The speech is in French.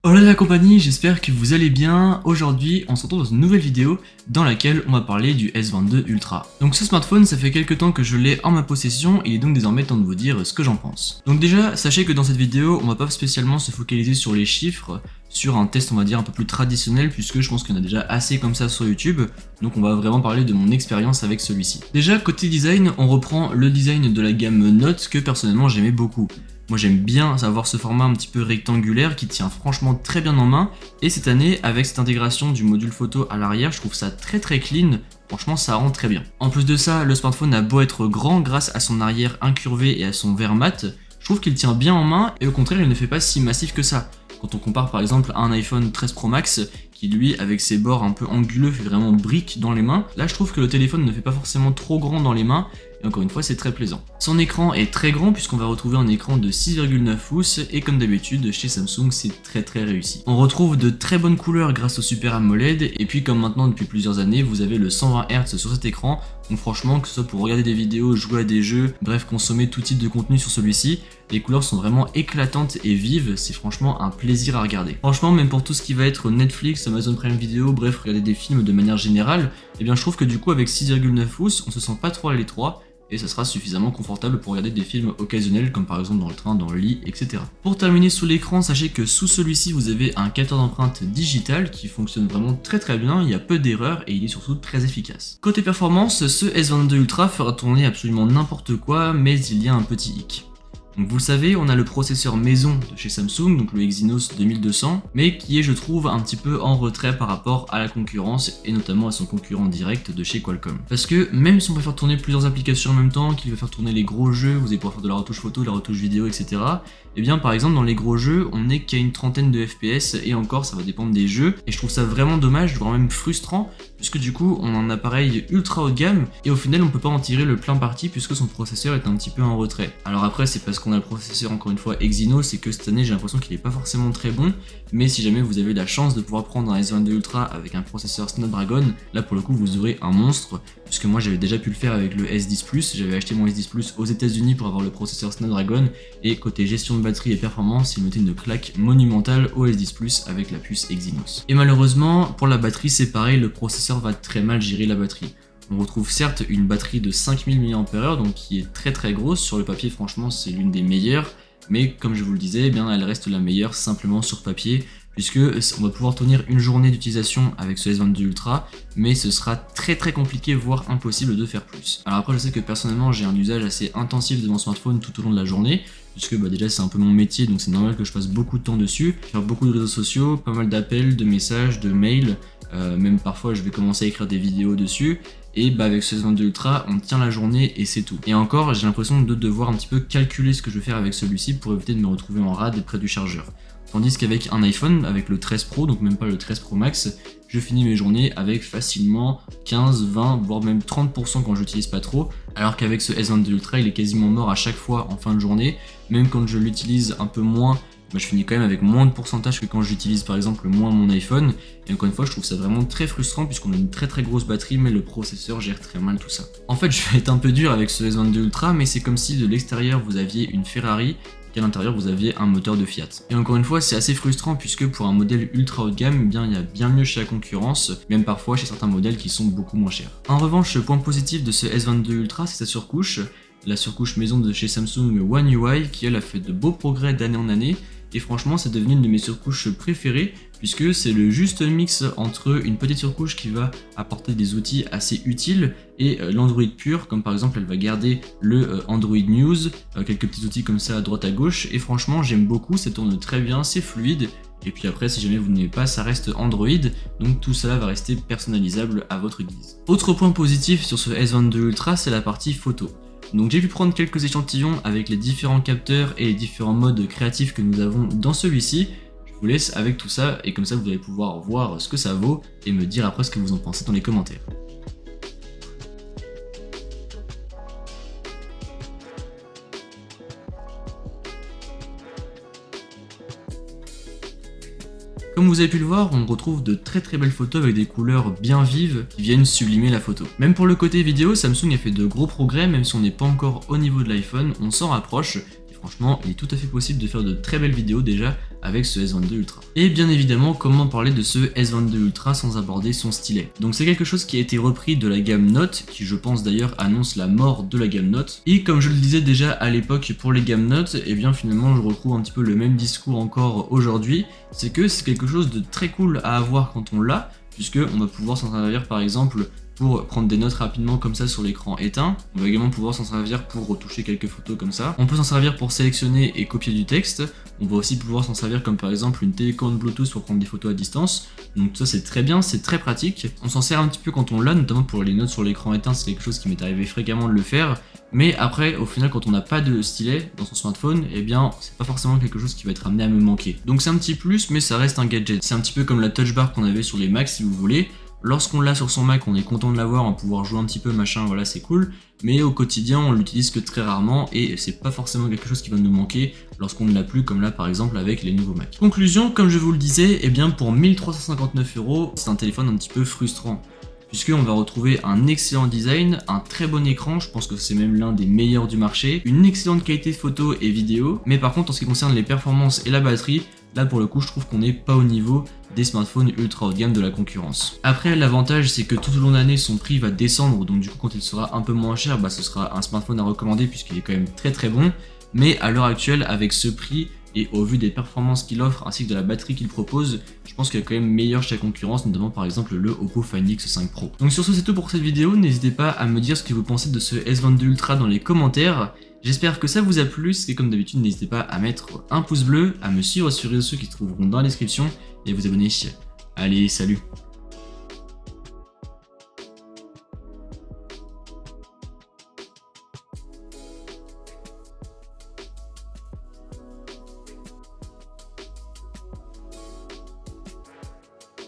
Hola la compagnie, j'espère que vous allez bien. Aujourd'hui, on se retrouve dans une nouvelle vidéo dans laquelle on va parler du S22 Ultra. Donc ce smartphone, ça fait quelques temps que je l'ai en ma possession et il est donc désormais temps de vous dire ce que j'en pense. Donc déjà, sachez que dans cette vidéo, on va pas spécialement se focaliser sur les chiffres, sur un test on va dire un peu plus traditionnel puisque je pense qu'il y en a déjà assez comme ça sur YouTube. Donc on va vraiment parler de mon expérience avec celui-ci. Déjà, côté design, on reprend le design de la gamme Note que personnellement j'aimais beaucoup. Moi j'aime bien avoir ce format un petit peu rectangulaire qui tient franchement très bien en main, et cette année avec cette intégration du module photo à l'arrière, je trouve ça très clean, franchement ça rend très bien. En plus de ça, le smartphone a beau être grand grâce à son arrière incurvé et à son verre mat, je trouve qu'il tient bien en main et au contraire il ne fait pas si massif que ça. Quand on compare par exemple à un iPhone 13 Pro Max qui lui avec ses bords un peu anguleux fait vraiment brique dans les mains, là je trouve que le téléphone ne fait pas forcément trop grand dans les mains. Et encore une fois, c'est très plaisant. Son écran est très grand puisqu'on va retrouver un écran de 6,9 pouces et comme d'habitude, chez Samsung, c'est très réussi. On retrouve de très bonnes couleurs grâce au Super AMOLED et puis comme maintenant depuis plusieurs années, vous avez le 120 Hz sur cet écran. Donc franchement, que ce soit pour regarder des vidéos, jouer à des jeux, bref, consommer tout type de contenu sur celui-ci, les couleurs sont vraiment éclatantes et vives, c'est franchement un plaisir à regarder. Franchement, même pour tout ce qui va être Netflix, Amazon Prime Video, bref, regarder des films de manière générale, eh bien je trouve que du coup avec 6,9 pouces, on se sent pas trop à l'étroit, et ça sera suffisamment confortable pour regarder des films occasionnels comme par exemple dans le train, dans le lit, etc. Pour terminer sous l'écran, sachez que sous celui-ci vous avez un capteur d'empreinte digital qui fonctionne vraiment très bien, il y a peu d'erreurs et il est surtout très efficace. Côté performance, ce S22 Ultra fera tourner absolument n'importe quoi, mais il y a un petit hic. Donc vous le savez, on a le processeur maison de chez Samsung, donc le Exynos 2200, mais qui est je trouve un petit peu en retrait par rapport à la concurrence et notamment à son concurrent direct de chez Qualcomm. Parce que même si on peut faire tourner plusieurs applications en même temps, qu'il va faire tourner les gros jeux, vous allez pouvoir faire de la retouche photo, de la retouche vidéo, etc. Et bien par exemple dans les gros jeux, on n'est qu'à une trentaine de FPS et encore ça va dépendre des jeux. Et je trouve ça vraiment dommage, voire même frustrant, puisque du coup on a un appareil ultra haut de gamme et au final on peut pas en tirer le plein parti puisque son processeur est un petit peu en retrait. Alors après c'est parce qu'on a le processeur encore une fois Exynos, et que cette année j'ai l'impression qu'il est pas forcément très bon, mais si jamais vous avez la chance de pouvoir prendre un S22 Ultra avec un processeur Snapdragon, là pour le coup vous aurez un monstre, puisque moi j'avais déjà pu le faire avec le S10 Plus, j'avais acheté mon S10 Plus aux États-Unis pour avoir le processeur Snapdragon, et côté gestion de batterie et performance, il mettait une claque monumentale au S10 Plus avec la puce Exynos. Et malheureusement pour la batterie c'est pareil, le processeur va très mal gérer la batterie. On retrouve certes une batterie de 5000 mAh, donc qui est très grosse, sur le papier franchement c'est l'une des meilleures, mais comme je vous le disais, eh bien, elle reste la meilleure simplement sur papier, puisque on va pouvoir tenir une journée d'utilisation avec ce S22 Ultra, mais ce sera très compliqué, voire impossible de faire plus. Alors après je sais que personnellement j'ai un usage assez intensif de mon smartphone tout au long de la journée, puisque déjà c'est un peu mon métier, donc c'est normal que je passe beaucoup de temps dessus, faire beaucoup de réseaux sociaux, pas mal d'appels, de messages, de mails, même parfois je vais commencer à écrire des vidéos dessus, et avec ce S22 Ultra on tient la journée et c'est tout. Et encore j'ai l'impression de devoir un petit peu calculer ce que je vais faire avec celui-ci pour éviter de me retrouver en rade près du chargeur. Tandis qu'avec un iPhone, avec le 13 Pro, donc même pas le 13 Pro Max, je finis mes journées avec facilement 15, 20, voire même 30% quand j'utilise pas trop, alors qu'avec ce S22 Ultra il est quasiment mort à chaque fois en fin de journée, même quand je l'utilise un peu moins, je finis quand même avec moins de pourcentage que quand j'utilise par exemple moins mon iPhone, et encore une fois je trouve ça vraiment très frustrant puisqu'on a une très grosse batterie mais le processeur gère très mal tout ça. En fait je vais être un peu dur avec ce S22 Ultra, mais c'est comme si de l'extérieur vous aviez une Ferrari et qu'à l'intérieur vous aviez un moteur de Fiat. Et encore une fois c'est assez frustrant puisque pour un modèle ultra haut de gamme, eh bien il y a bien mieux chez la concurrence, même parfois chez certains modèles qui sont beaucoup moins chers. En revanche le point positif de ce S22 Ultra c'est sa surcouche, la surcouche maison de chez Samsung One UI qui elle a fait de beaux progrès d'année en année. Et franchement c'est devenu une de mes surcouches préférées puisque c'est le juste mix entre une petite surcouche qui va apporter des outils assez utiles et l'Android pur, comme par exemple elle va garder le Android News, quelques petits outils comme ça à droite à gauche, et franchement j'aime beaucoup, ça tourne très bien, c'est fluide. Et puis après si jamais vous n'aimez pas ça reste Android, donc tout cela va rester personnalisable à votre guise. Autre point positif sur ce S22 Ultra c'est la partie photo. Donc j'ai pu prendre quelques échantillons avec les différents capteurs et les différents modes créatifs que nous avons dans celui-ci. Je vous laisse avec tout ça et comme ça vous allez pouvoir voir ce que ça vaut et me dire après ce que vous en pensez dans les commentaires. Comme vous avez pu le voir, on retrouve de très belles photos avec des couleurs bien vives qui viennent sublimer la photo. Même pour le côté vidéo, Samsung a fait de gros progrès, même si on n'est pas encore au niveau de l'iPhone, on s'en rapproche. Et franchement, il est tout à fait possible de faire de très belles vidéos déjà avec ce S22 Ultra. Et bien évidemment, comment parler de ce S22 Ultra sans aborder son stylet. Donc c'est quelque chose qui a été repris de la gamme Note, qui je pense d'ailleurs annonce la mort de la gamme Note. Et comme je le disais déjà à l'époque pour les gammes Note, et bien finalement je retrouve un petit peu le même discours encore aujourd'hui, c'est que c'est quelque chose de très cool à avoir quand on l'a, puisque on va pouvoir s'en servir par exemple pour prendre des notes rapidement comme ça sur l'écran éteint. On va également pouvoir s'en servir pour retoucher quelques photos comme ça. On peut s'en servir pour sélectionner et copier du texte. On va aussi pouvoir s'en servir comme par exemple une télécommande Bluetooth pour prendre des photos à distance. Donc ça c'est très bien, c'est très pratique. On s'en sert un petit peu quand on l'a, notamment pour les notes sur l'écran éteint, c'est quelque chose qui m'est arrivé fréquemment de le faire. Mais après, au final, quand on n'a pas de stylet dans son smartphone, eh bien, c'est pas forcément quelque chose qui va être amené à me manquer. Donc c'est un petit plus, mais ça reste un gadget. C'est un petit peu comme la touch bar qu'on avait sur les Macs, si vous voulez. Lorsqu'on l'a sur son Mac, on est content de l'avoir, on va pouvoir jouer un petit peu, machin, voilà, c'est cool. Mais au quotidien, on l'utilise que très rarement et c'est pas forcément quelque chose qui va nous manquer lorsqu'on ne l'a plus, comme là par exemple avec les nouveaux Mac. Conclusion, comme je vous le disais, eh bien pour 1359 €, c'est un téléphone un petit peu frustrant. Puisqu'on va retrouver un excellent design, un très bon écran, je pense que c'est même l'un des meilleurs du marché, une excellente qualité photo et vidéo, mais par contre en ce qui concerne les performances et la batterie, là pour le coup je trouve qu'on n'est pas au niveau des smartphones ultra haut de gamme de la concurrence. Après l'avantage c'est que tout au long de l'année son prix va descendre, donc du coup quand il sera un peu moins cher, bah, ce sera un smartphone à recommander puisqu'il est quand même très bon, mais à l'heure actuelle avec ce prix, et au vu des performances qu'il offre ainsi que de la batterie qu'il propose, je pense qu'il est quand même meilleur chez la concurrence, notamment par exemple le Oppo Find X5 Pro. Donc sur ce c'est tout pour cette vidéo, n'hésitez pas à me dire ce que vous pensez de ce S22 Ultra dans les commentaires. J'espère que ça vous a plu, et comme d'habitude n'hésitez pas à mettre un pouce bleu, à me suivre sur les réseaux sociaux qui se trouveront dans la description et à vous abonner. Allez, salut!